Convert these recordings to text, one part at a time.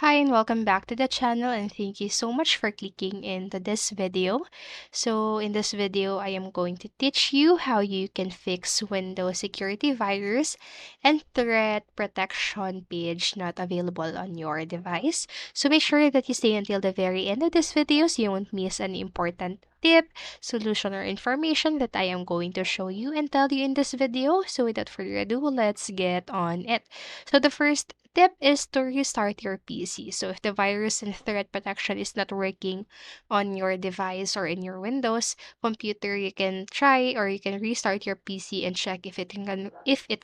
Hi and welcome back to the channel, and thank you so much for clicking into this video. So in this video, I am going to teach you how you can fix Windows security virus and threat protection page not available on your device. So make sure that you stay until the very end of this video so you won't miss an important tip, solution, or information that I am going to show you and tell you in this video. So without further ado, let's get on it. So the first tip is to restart your PC. So if the virus and threat protection is not working on your device or in your Windows computer, you can try or you can restart your PC and check if it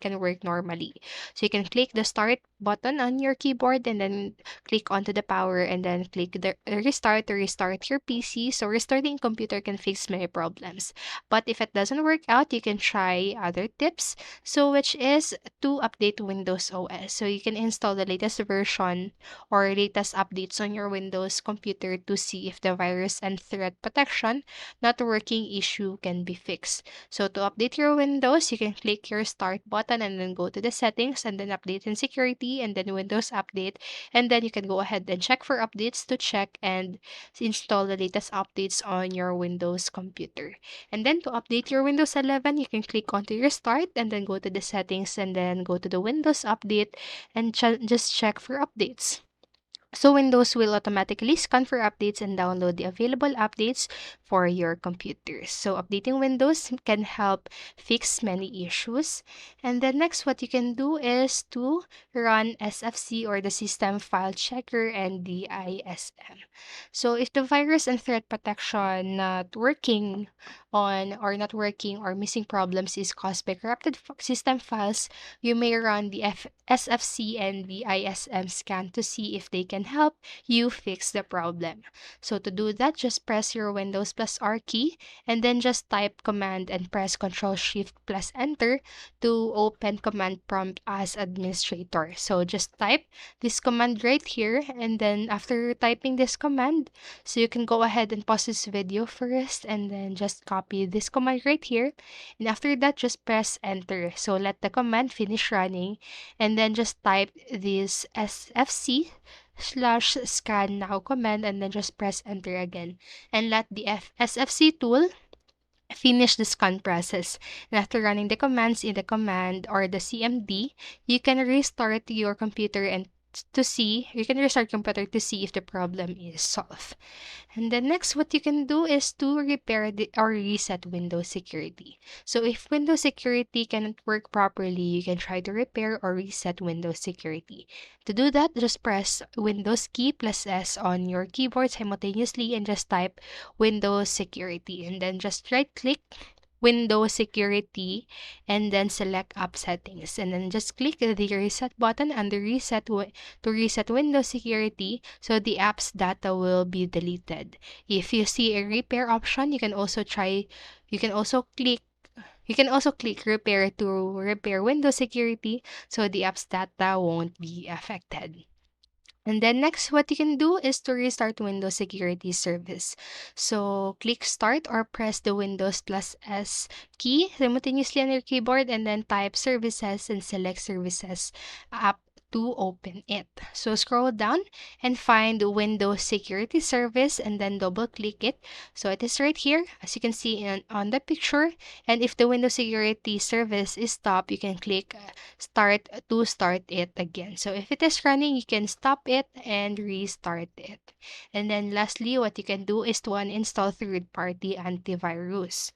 can work normally. So you can click the start button on your keyboard and then click onto the power and then click the restart to restart your PC. So restarting computer can fix many problems. But if it doesn't work out, you can try other tips. So which is to update Windows OS. So you can install the latest version or latest updates on your Windows computer to see if the virus and threat protection not working issue can be fixed. So to update your Windows, you can click your start button and then go to the settings and then update and security and then Windows update. And then you can go ahead and check for updates to check and install the latest updates on your Windows computer. And then to update your Windows 11, you can click onto your start and then go to the settings and then go to the Windows update and just check for updates. So Windows will automatically scan for updates and download the available updates for your computers. So updating Windows can help fix many issues. And then next, what you can do is to run SFC or the System File Checker and the ISM. So if the virus and threat protection not working or missing problems is caused by corrupted system files, you may run the SFC and the ISM scan to see if they can help you fix the problem. So to do that, just press your Windows plus R key and then just type command and press Ctrl Shift plus Enter to open command prompt as administrator. So just type this command right here, and then after typing this command, so you can go ahead and pause this video first and then just copy this command right here, and after that just press enter. So let the command finish running and then just type this sfc slash scan now command and then just press enter again and let the sfc tool finish the scan process. And after running the commands in the command or the CMD, you can restart your computer and you can restart computer to see if the problem is solved. And then next, what you can do is to repair or reset Windows security. So if Windows security cannot work properly, you can try to repair or reset Windows security. To do that, just press Windows key plus S on your keyboard simultaneously and just type Windows security and then just right click Windows security and then select app settings and then just click the reset button under to reset Windows security so the app's data will be deleted. If you see a repair option, you can also click repair to repair Windows security so the app's data won't be affected. And then next, what you can do is to restart Windows Security Service. So click Start or press the Windows plus S key simultaneously on your keyboard and then type Services and select Services app to open it. So scroll down and find Windows Security Service and then double click it. So it is right here as you can see on the picture. And if the Windows Security Service is stopped, you can click Start to start it again. So if it is running, you can stop it and restart it. And then lastly, what you can do is to uninstall third-party antivirus.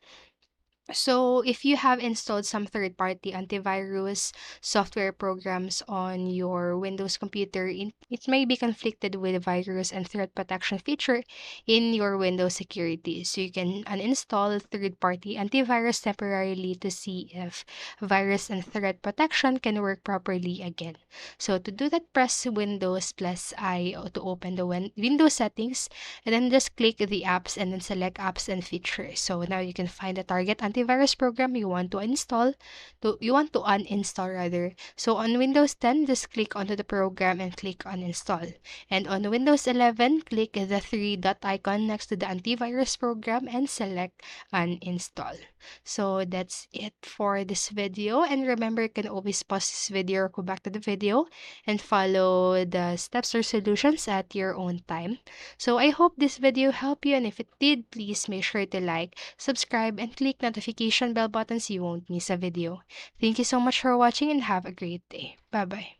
So if you have installed some third-party antivirus software programs on your Windows computer, it may be conflicted with the virus and threat protection feature in your Windows security. So you can uninstall third-party antivirus temporarily to see if virus and threat protection can work properly again. So to do that, press Windows plus I to open the Windows settings and then just click the apps and then select apps and features. So now you can find the target antivirus program you want to uninstall rather. So on Windows 10, just click onto the program and click uninstall. And on Windows 11, click the three dot icon next to the antivirus program and select uninstall. So that's it for this video. And remember, you can always pause this video or go back to the video and follow the steps or solutions at your own time. So I hope this video helped you, and if it did, please make sure to like, subscribe, and click notification bell button so you won't miss a video. Thank you so much for watching and have a great day. Bye bye.